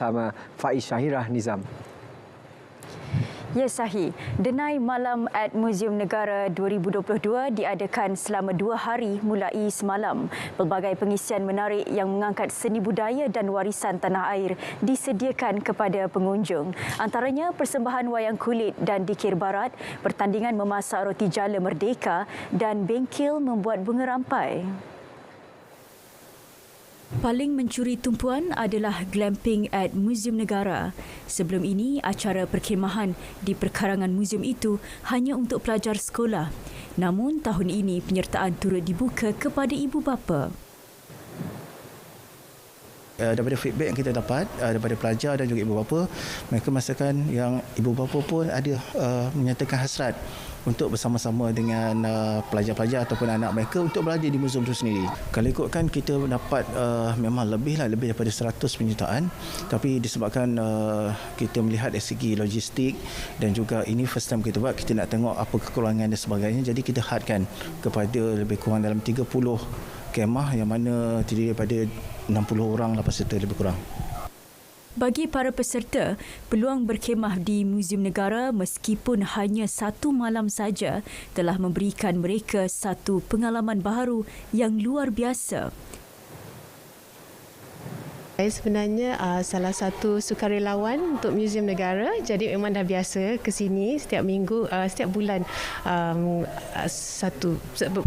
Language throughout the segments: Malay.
Sama Faiz Syahirah Nizam. Ya Sahi, Denai Malam at Muzium Negara 2022 diadakan selama 2 hari mulai semalam. Pelbagai pengisian menarik yang mengangkat seni budaya dan warisan tanah air disediakan kepada pengunjung. Antaranya persembahan wayang kulit dan dikir barat, pertandingan memasak roti jala merdeka dan bengkel membuat bunga rampai. Paling mencuri tumpuan adalah glamping at Muzium Negara. Sebelum ini, acara perkhemahan di perkarangan muzium itu hanya untuk pelajar sekolah. Namun, tahun ini penyertaan turut dibuka kepada ibu bapa. Daripada feedback yang kita dapat daripada pelajar dan juga ibu bapa, mereka merasakan yang ibu bapa pun ada menyatakan hasrat untuk bersama-sama dengan pelajar-pelajar ataupun anak mereka untuk belajar di muzium itu sendiri. Kalau ikutkan kita dapat memang lebih daripada 100 penyertaan, tapi disebabkan kita melihat dari segi logistik dan juga ini first time kita buat, kita nak tengok apa kekurangan dan sebagainya, jadi kita hadkan kepada lebih kurang dalam 30 kemah yang mana terdiri daripada 60 orang lah peserta lebih kurang. Bagi para peserta, peluang berkhemah di Muzium Negara meskipun hanya 1 malam saja telah memberikan mereka satu pengalaman baharu yang luar biasa. Saya sebenarnya salah satu sukarelawan untuk Muzium Negara, jadi memang dah biasa ke sini setiap minggu, setiap bulan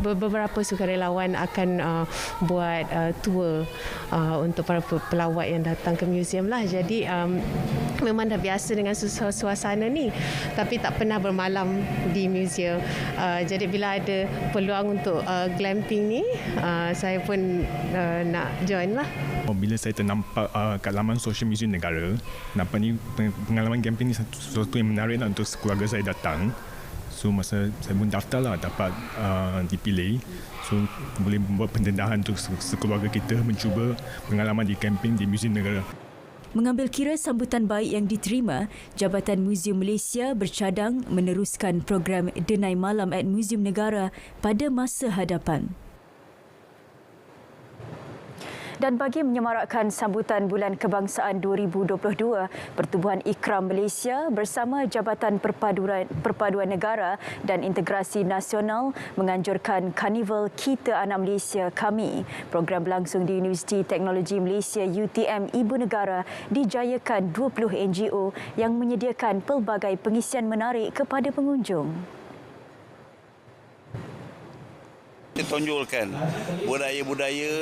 beberapa sukarelawan akan buat tour untuk para pelawat yang datang ke muzium lah. Jadi memang dah biasa dengan suasana ni, tapi tak pernah bermalam di muzium. Jadi bila ada peluang untuk glamping ni, saya pun nak join lah. Bila saya ternampak kat laman Social Muzium Negara, nampak ni pengalaman glamping ni sesuatu yang menarik lah untuk keluarga saya datang. So masa saya pun daftar lah, dapat dipilih. So boleh membuat pendedahan untuk sekeluarga kita mencuba pengalaman di glamping di Muzium Negara. Mengambil kira sambutan baik yang diterima, Jabatan Muzium Malaysia bercadang meneruskan program Denai Malam at Muzium Negara pada masa hadapan. Dan bagi menyemarakkan sambutan Bulan Kebangsaan 2022, Pertubuhan Ikram Malaysia bersama Jabatan Perpaduan Negara dan Integrasi Nasional menganjurkan Karnival Kita Anak Malaysia Kami. Program berlangsung di Universiti Teknologi Malaysia UTM Ibu Negara dijayakan 20 NGO yang menyediakan pelbagai pengisian menarik kepada pengunjung. Kita tonjolkan budaya-budaya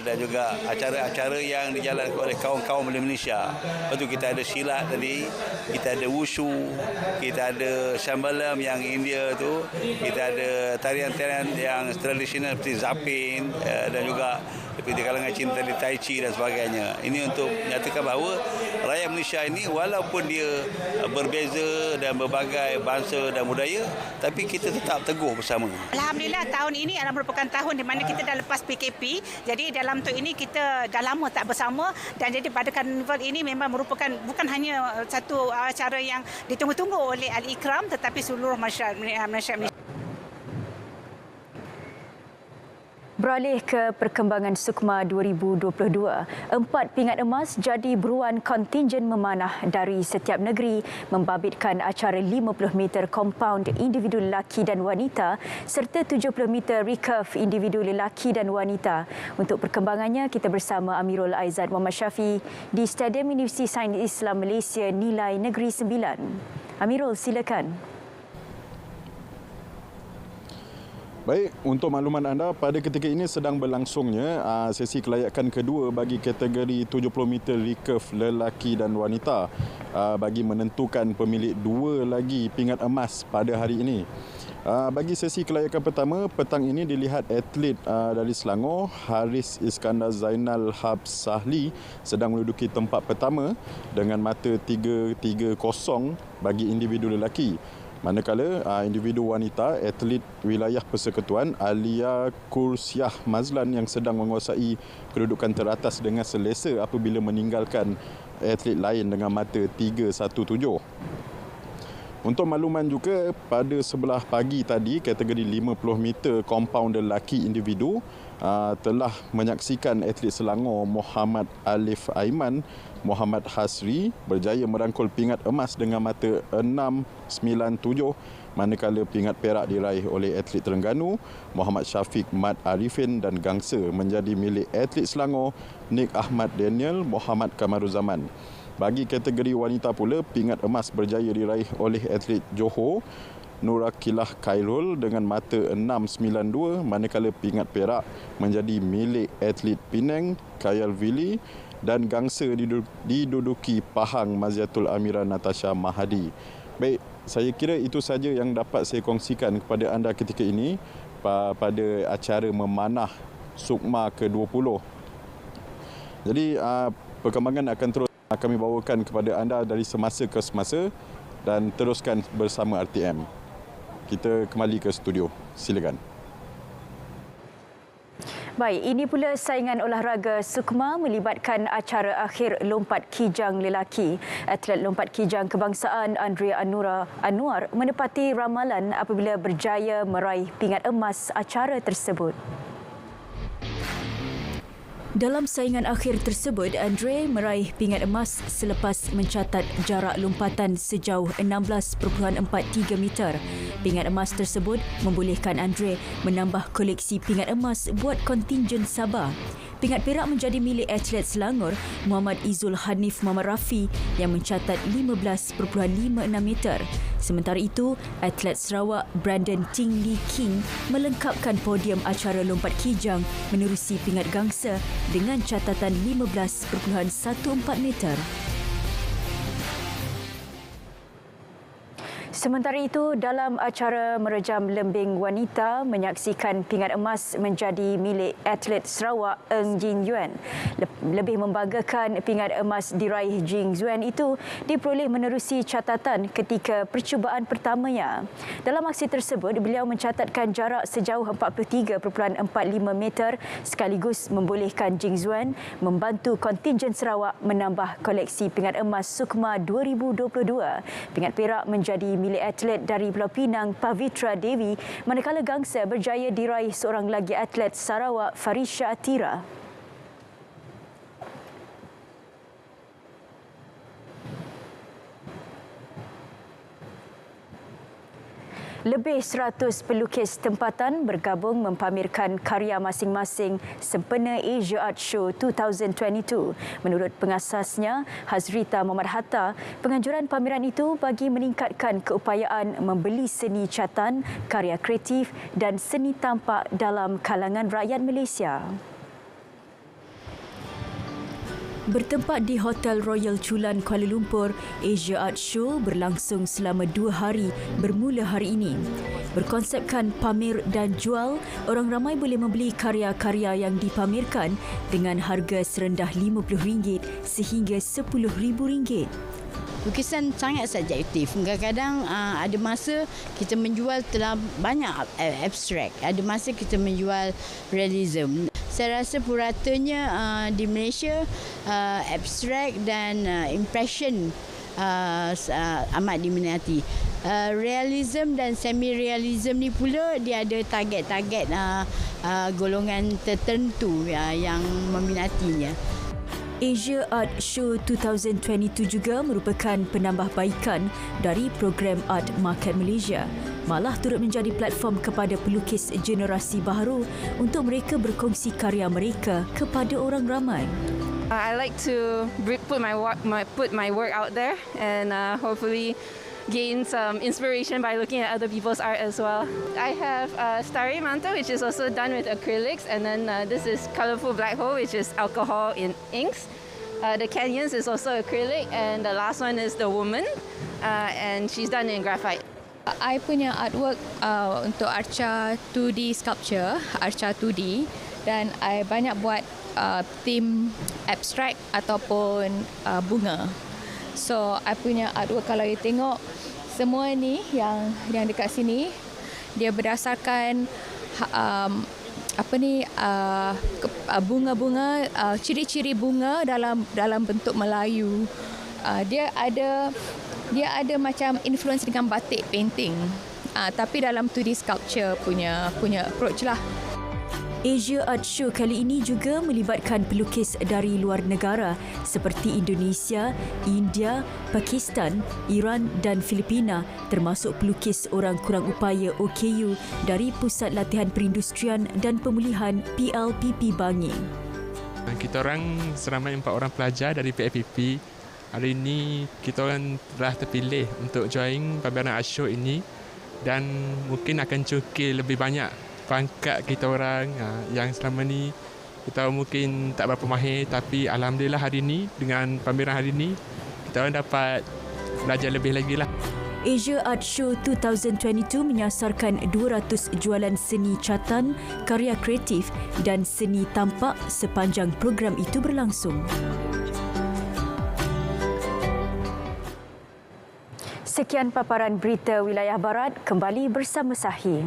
dan juga acara-acara yang dijalankan oleh kaum-kaum Malaysia. Lepas tu kita ada silat tadi, kita ada wushu, kita ada sambalam yang India tu, kita ada tarian-tarian yang tradisional seperti zapin dan juga seperti kalangan cinta di Tai Chi dan sebagainya. Ini untuk menyatakan bahawa rakyat Malaysia ini walaupun dia berbeza dan berbagai bangsa dan budaya, tapi kita tetap teguh bersama. Alhamdulillah, tahun ini adalah merupakan tahun di mana kita dah lepas PKP. Jadi dalam tu ini kita dah lama tak bersama, dan jadi pada karnival ini memang merupakan bukan hanya satu acara yang ditunggu-tunggu oleh Al-Ikram, tetapi seluruh masyarakat Malaysia. Beralih ke perkembangan Sukma 2022, 4 pingat emas jadi buruan kontingen memanah dari setiap negeri membabitkan acara 50 meter kompaund individu lelaki dan wanita serta 70 meter recurve individu lelaki dan wanita. Untuk perkembangannya, kita bersama Amirul Aizat Muhammad Syafi di Stadium Universiti Sains Islam Malaysia Nilai Negeri Sembilan. Amirul, silakan. Baik, untuk makluman anda, pada ketika ini sedang berlangsungnya sesi kelayakan kedua bagi kategori 70 meter recurve lelaki dan wanita bagi menentukan pemilik 2 lagi pingat emas pada hari ini. Bagi sesi kelayakan pertama, petang ini dilihat atlet dari Selangor, Haris Iskandar Zainal Hab Sahli sedang menduduki tempat pertama dengan mata 3-3-0 bagi individu lelaki. Manakala individu wanita, atlet wilayah Persekutuan Alia Kursiah Mazlan yang sedang menguasai kedudukan teratas dengan selesa apabila meninggalkan atlet lain dengan mata 3-1-7. Untuk makluman juga, pada sebelah pagi tadi, kategori 50 meter compound lelaki individu, telah menyaksikan atlet Selangor Muhammad Alif Aiman Muhammad Hasri berjaya merangkul pingat emas dengan mata 6.97, manakala pingat perak diraih oleh atlet Terengganu Muhammad Syafiq Mat Arifin dan gangsa menjadi milik atlet Selangor Nik Ahmad Daniel Muhammad Kamaruzaman. Bagi kategori wanita pula, pingat emas berjaya diraih oleh atlet Johor Nurakilah Khairul dengan mata 6.92, manakala pingat perak menjadi milik atlet Penang Kayal Vili dan gangsa diduduki Pahang Maziatul Amira Natasha Mahadi. Baik, saya kira itu saja yang dapat saya kongsikan kepada anda ketika ini pada acara memanah Sukma ke-20. Jadi perkembangan akan terus kami bawakan kepada anda dari semasa ke semasa dan teruskan bersama RTM. Kita kembali ke studio. Silakan. Baik, ini pula saingan olahraga Sukma melibatkan acara akhir lompat kijang lelaki. Atlet lompat kijang kebangsaan Andrea Anwar menepati ramalan apabila berjaya meraih pingat emas acara tersebut. Dalam saingan akhir tersebut, Andre meraih pingat emas selepas mencatat jarak lompatan sejauh 16.43 meter. Pingat emas tersebut membolehkan Andre menambah koleksi pingat emas buat kontingen Sabah. Pingat perak menjadi milik atlet Selangor Muhammad Izul Hanif Muhammad Rafi yang mencatat 15.56 meter. Sementara itu, atlet Sarawak Brandon Ting Lee King melengkapkan podium acara lompat kijang menerusi pingat gangsa dengan catatan 15.14 meter. Sementara itu, dalam acara merejam lembing wanita menyaksikan pingat emas menjadi milik atlet Sarawak Eng Jin Yuan. Lebih membanggakan, pingat emas diraih Jin Yuan itu diperoleh menerusi catatan ketika percubaan pertamanya. Dalam aksi tersebut, beliau mencatatkan jarak sejauh 43.45 meter sekaligus membolehkan Jin Yuan membantu kontingen Sarawak menambah koleksi pingat emas Sukma 2022. Pingat perak menjadi milik atlet dari Pulau Pinang Pavitra Devi, manakala gangsa berjaya diraih seorang lagi atlet Sarawak Farisha Atira. Lebih 100 pelukis tempatan bergabung mempamerkan karya masing-masing sempena Asia Art Show 2022. Menurut pengasasnya, Hazrita Muhammad Hatta, penganjuran pameran itu bagi meningkatkan keupayaan membeli seni catan, karya kreatif dan seni tampak dalam kalangan rakyat Malaysia. Bertempat di Hotel Royal Chulan Kuala Lumpur, Asia Art Show berlangsung selama 2 hari bermula hari ini. Berkonsepkan pamer dan jual, orang ramai boleh membeli karya-karya yang dipamerkan dengan harga serendah RM50 sehingga RM10,000. Lukisan sangat subjektif. Kadang-kadang ada masa kita menjual terlalu banyak abstrak. Ada masa kita menjual realism. Saya rasa puratanya di Malaysia abstrak dan impression amat diminati. Realism dan semi-realism ni pula dia ada target-target golongan tertentu yang meminatinya. Asia Art Show 2022 juga merupakan penambahbaikan dari program Art Market Malaysia. Malah turut menjadi platform kepada pelukis generasi baru untuk mereka berkongsi karya mereka kepada orang ramai. I like to put my work out there and hopefully gain some inspiration by looking at other people's art as well. I have Starry Mantle, which is also done with acrylics, and then this is Colorful Black Hole, which is alcohol in inks. The Canyons is also acrylic, and the last one is The Woman, and she's done in graphite. I punya artwork untuk Arca 2D sculpture, Arca 2D, dan I banyak buat theme abstract ataupun bunga. So, I punya artwork kalau you tengok semua ni yang dekat sini dia berdasarkan bunga-bunga, ciri-ciri bunga dalam bentuk Melayu. Dia ada macam influence dengan batik painting. Tapi dalam 2D sculpture punya approach lah. Asia Art Show kali ini juga melibatkan pelukis dari luar negara seperti Indonesia, India, Pakistan, Iran dan Filipina, termasuk pelukis orang kurang upaya OKU dari Pusat Latihan Perindustrian dan Pemulihan PLPP Bangi. Kita orang seramai 4 orang pelajar dari PFPP. Hari ini kita orang telah terpilih untuk join pameran Art Show ini dan mungkin akan cukil lebih banyak pangkat kita orang yang selama ni kita mungkin tak berapa mahir, tapi alhamdulillah hari ini dengan pameran hari ini kita orang dapat belajar lebih lagi lah. Asia Art Show 2022 menyasarkan 200 jualan seni catan, karya kreatif dan seni tampak sepanjang program itu berlangsung. Sekian paparan berita wilayah barat, kembali bersama Sahih.